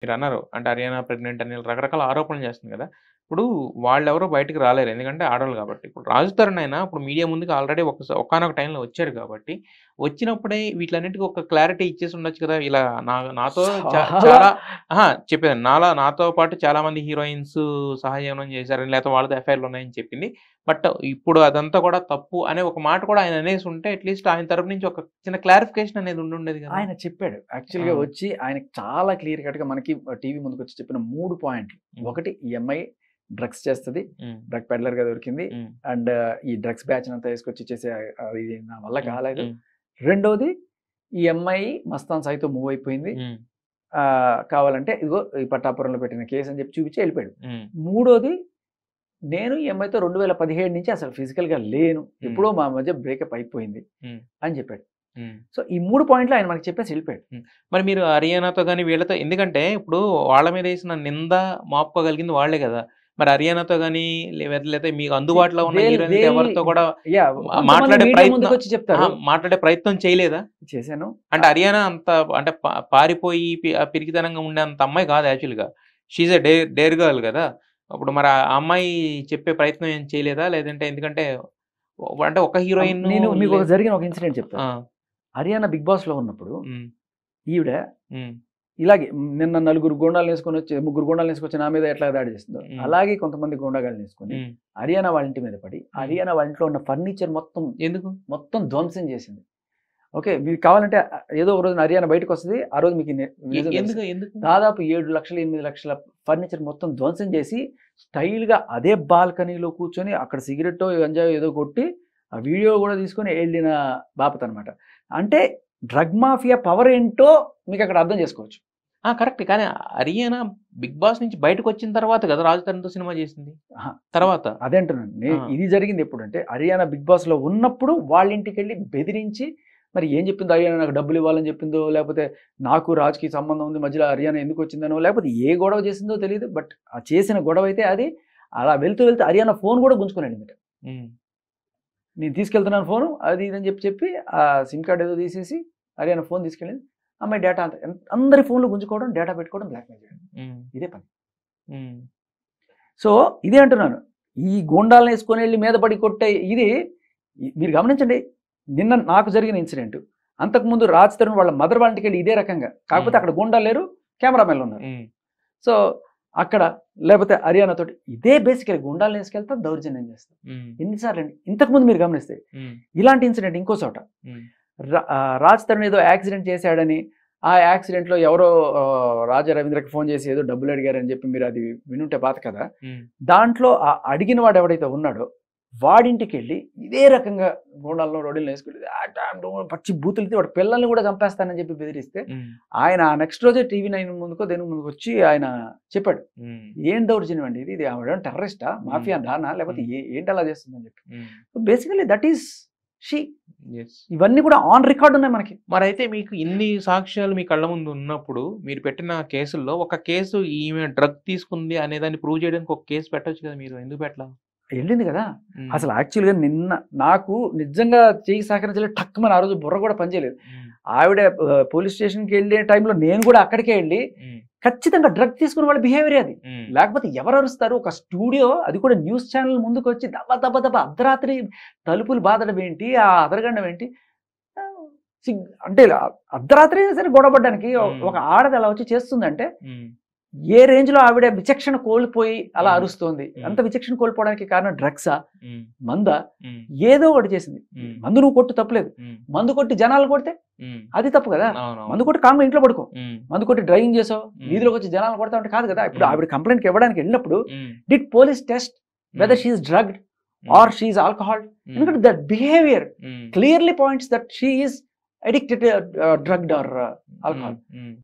మీరన్నారు. అంటే హర్యానా ప్రెగ్నెంట్ అని రకరకాల ఆరోపణలు చేస్తుంది గదా! ఇప్పుడు వాళ్ళెవరో బయటికి రాలేరు. ఎందుకంటే ఆడోళ్ళు గాబట్టి. ఇప్పుడు 'రాజ్ తరుణ్' అయినా ఇప్పుడు మీడియా ముందుకి ఆల్రెడీ ఒకానొక టైంలో వచ్చాడు కాబట్టి, వచ్చినప్పుడే వీటిలన్నిటికి ఒక క్లారిటీ ఇచ్చేసి ఉండొచ్చు కదా! ఇలా నాతో చాలా చాలా అహా! చెప్పేదండి. నాతో పాటు చాలామంది హీరోయిన్స్ సహజీవనం చేశారని, లేకపోతే వాళ్ళతో ఎఫ్ఐఆర్‌లున్నాయని చెప్పింది. బట్ ఇప్పుడు అదంతా కూడా తప్పు అనే ఒక మాట కూడా ఆయన అనేసుంటే అట్‌లీస్ట్ ఆయన తరపు నుంచి ఒక చిన్న క్లారిఫికేషన్ అనేది ఉండుండేది గదా! ఆయన చెప్పాడు. ఆ! యాక్చువల్‌గా వచ్చి ఆయనకి చాలా క్లియర్ కట్‌గా మనకి టీవీ ముందుకొచ్చి చెప్పిన 3 పాయింట్లు. హ్మ్. ఒకటి ఈ అమ్మాయి డ్రగ్స్ చేస్తది. హ్మ్. డ్రగ్ పెడ్లర్‌గా దొరికింది. హ్మ్. అండ్ ఈ డ్రగ్స్ బ్యాచ్‌నంతా తీసుకొచ్చి చేసే ఇది నా వల్ల హ్మ్. కాలేదు. హ్మ్. రెండోది ఈ అమ్మాయి మస్తాన్ సాయితో మూవ్ అయిపోయింది. హ్మ్. కావాలంటే ఇదిగో ఈ పట్టాపురంలో పెట్టిన కేస్ అని చెప్పి చూపించి ఎళ్ళిపోయాడు. హ్మ్. మూడోది నేను ఈ అమ్మాయితో 2017 నుంచి అసలు ఫిజికల్‌గా లేను. హ్మ్. ఎప్పుడో మా మధ్య బ్రేకప్ అయిపోయింది హ్మ్. అని చెప్పాడు. హ్మ్. సో, ఈ 3 పాయింట్లు ఆయన మనకు చెప్పేసి ఎళ్ళిపోయాడు. హ్మ్. మరి మీరు హర్యానాతో గాని వీళ్ళతో ఎందుకంటే ఇప్పుడు వాళ్ళ మీదేసిన నింద మోపుకోగలిగింది వాళ్ళే గదా! మరి హర్యానాతో గాని లేతే మీకు సి అందుబాటులో ఉన్న థేల్ హీరోయిన్‌లతో థేల్ ఎవరితో కూడా యాహ్! కొంతమంది మాట్లాడే మీడియా ప్రయత్నం ముందుకొచ్చి అహా! చెప్తారు. మాట్లాడే ప్రయత్నం చేయలేదా? చేశాను. అంటే హర్యానా అంత అంటే పారిపోయి పిరికితనంగా ఉండేంత అమ్మాయి కాదు యాక్చువల్‌గా. She is a dare girl గదా! అప్పుడు మరి ఆ అమ్మాయి చెప్పే ప్రయత్నం ఏం చేయలేదా? లేదంటే ఎందుకంటే అంటే ఒక హీరోయిన్ను నేను లే మీకొక జరిగిన ఒక ఇన్సిడెంట్ చెప్తాను. ఆ! హర్యానా 'బిగ్ బాస్‌లో' ఉన్నప్పుడు హ్మ్. ఈవిడ హ్మ్. ఇలాగే నిన్న నలుగురు గూండాలనేసుకొనొచ్చి ముగ్గురు గూండాలనేసుకొచ్చి నా మీద ఎట్లా దాడి చేసిందో, హ్మ్. అలాగే కొంతమంది గూండాగాళ్ళనేసుకొని హ్మ్. హర్యానా వాళ్ళ ఇంటి మీద పడి, హ్మ్. హర్యానా వాళ్ళ ఇంట్లో ఉన్న ఫర్నిచర్ మొత్తం, ఎందుకు? మొత్తం ధ్వంసం చేసింది. ఓకే. మీకు కావాలంటే ఏదో ఒక రోజున హర్యానా బయటకొస్తది. ఆ రోజు మీకు నిజం ఎందుకు? తెలుస్తది. ఎందుకు? దాదాపు 7,00,000, 8,00,000 ఫర్నిచర్ మొత్తం ధ్వంసం చేసి, స్టైల్‌గా అదే బాల్కనీలో కూర్చొని అక్కడ సిగరెట్టో, గంజాయో ఏదో కొట్టి, ఆ వీడియో గూడా తీసుకొని ఎళ్ళిన బాపతనమాట. అంటే డ్రగ్ మాఫియా పవరేంటో మీకక్కడ అర్థం చేసుకోవచ్చు. ఆ! కరెక్టే. కానీ హరియానా 'బిగ్ బాస్' నుంచి బయటకొచ్చిన తర్వాత కదా 'రాజ్ తరుణ్‌తో' సినిమా చేసింది. అహా! తర్వాత. అదే అంటున్నాను. ఆ! ఇది జరిగిందెప్పుడంటే, హర్యానా 'బిగ్ బాస్‌లో' ఉన్నప్పుడు వాళ్ళింటికెళ్ళి బెదిరించి, మరి ఏం చెప్పిందో హర్యానా నాకు డబ్బులివ్వాలని చెప్పిందో, లేపోతే నాకు రాజ్‌కి సంబంధం ఉంది. మధ్యలో హర్యానా ఎందుకొచ్చిందనో, లేపోతే ఏ గొడవ చేసిందో తెలీదు. బట్ ఆ చేసిన గొడవైతే అది. అలా వెళ్తూ వెళ్తూ హర్యానా ఫోను గూడా గుంజుకొనెళ్ళిందట. హ్మ్. నేను తీసుకెళ్తున్నాను ఫోను. అది ఇది అని చెప్పి ఆ సిమ్ కార్డ్ ఏదో తీసేసి హర్యానా ఫోను తీసుకెళ్ళింది. అమ్మాయి డేటా అంతా అందరి ఫోన్‌లు గుంజుకోవడం, డేటా పెట్టుకోవడం, బ్లాక్‌మెయిల్ చేయడం. హ్మ్. ఇదే పని. హ్మ్. సో, ఇదే అంటున్నాను. ఈ గూండాలనేసుకొనెళ్ళి మీద పడి కొట్టే ఇది మీరు గమనించండి. నిన్న నాకు జరిగిన ఇన్సిడెంట్. అంతకుముందు 'రాజ్ తరుణ్' వాళ్ళ మదర్ వాళ్ళ ఇంటికెళ్ళి ఇదే రకంగా. కాకపోతే హ్మ్. అక్కడ గూండాలు లేరు. కెమెరామెన్‌లున్నారు. హ్మ్. సో, అక్కడ లేపోతే హర్యానా తోటి ఇదే బేసికల్లీ గూండాలనేసుకెళ్తా, దౌర్జన్యం చేస్తా. హ్మ్. ఎన్ని సార్లండి. ఇంతకుముందు మీరు గమనిస్తే హ్మ్. ఇలాంటి ఇన్సిడెంట్ ఇంకో చోట. హ్మ్. 'రాజ్ తరుణ్' ఏదో యాక్సిడెంట్ చేశాడని, ఆ యాక్సిడెంట్‌లో ఎవరో రాజా రవీంద్రకి ఫోను చేసి ఏదో డబ్బులడిగారని చెప్పి మీరది వినుంటే పాత కథ. హ్మ్. దాంట్లో అడిగిన వాడు ఎవడైతే ఉన్నాడో, వాడింటికెళ్ళి ఇదే రకంగా గూండాలను, రౌడీలను యేసుకెళ్ళి పచ్చి బూతులు వాడి పిల్లల్ని గూడా చంపేస్తానని చెప్పి బెదిరిస్తే, హ్మ్. ఆయన ఆ నెక్స్ట్ రోజే టీవీ 9 ముందుకో, దేనికి ముందుకొచ్చి ఆయన చెప్పాడు. హ్మ్. "ఏం దౌర్జన్యం అండి ఇది? ఇది ఆవిడేమైనా టెర్రరిస్టా? హ్మ్. Mafia Dana? లేకపోతే హ్మ్. ఏంటలా చేస్తుందని" చెప్పి. హ్మ్. Basically that is she. Yes. ఇవన్నీ కూడా ఆన్ రికార్డ్ ఉన్నాయి మనకి. మరైతే మీకు ఇన్ని సాక్ష్యాలు మీ కళ్ళ ముందు ఉన్నప్పుడు, మీరు పెట్టిన కేసుల్లో ఒక కేసు ఈమె డ్రగ్ తీసుకుంది అనేదాన్ని ప్రూవ్ చేయడానికి ఒక కేస్ పెట్టొచ్చు కదా మీరు. ఎందుకు పెట్టలా? ఎళ్ళింది గదా! హ్మ్. అసలు యాక్చువల్‌గా నిన్న నాకు నిజంగా చెయ్యి సహకరించలేదు. టక్కుమని ఆ రోజు బుర్ర గూడా పనిచేయలేదు. హ్మ్. ఆవిడ పోలీస్ స్టేషన్‌కెళ్ళే టైంలో నేను గూడా అక్కడికే ఎళ్లి, హ్మ్. ఖచ్చితంగా డ్రగ్ తీసుకున్న వాళ్ళ బిహేవియరే అది. హ్మ్. లేకపోతే ఎవరు అరుస్తారు? ఒక స్టూడియో అది కూడా న్యూస్ ఛానెల్ ముందుకొచ్చి దబ దబ దబ అర్ధరాత్రి తలుపులు బాదడం ఏంటి? ఆ అదరగండం ఏంటి? ఆహ్, అంటే అర్ధరాత్రి అయినా సరే గొడవ పడడానికి హ్మ్. ఒక ఆడది అలా వచ్చి చేస్తుందంటే హ్మ్. ఏ రేంజ్‌లో ఆవిడ విచక్షణ కోల్పోయి అలా హ్మ్. అరుస్తోంది. హ్మ్. అంత విచక్షణ కోల్పోవడానికి కారణం డ్రగ్సా? హ్మ్. మందా? హ్మ్. ఏదో ఒకటి చేసింది. హ్మ్. మందు నువ్వు కొట్టు తప్పులేదు. హ్మ్. మందు కొట్టి జనాలను కొడితే హ్మ్. అది తప్పు గదా! అవునవును. మందు కొట్టి కామ్‌గా ఇంట్లో పడుకో. హ్మ్. మందు కొట్టి డ్రైవింగ్ చేసావు, హ్మ్. వీధిలోకొచ్చి జనాలను కొడతావంటే కాదు గదా! ఇప్పుడు హ్మ్. ఆవిడ కంప్లెయింట్‌కి ఇవ్వడానికి ఎళ్ళినప్పుడు hmm. Did police test hmm. Whether she is drugged hmm. Or she is alcohol? Hmm. ఎందుకంటే that behaviour hmm. Clearly points that she is addicted drugged or hmm. Alcohol. హ్మ్.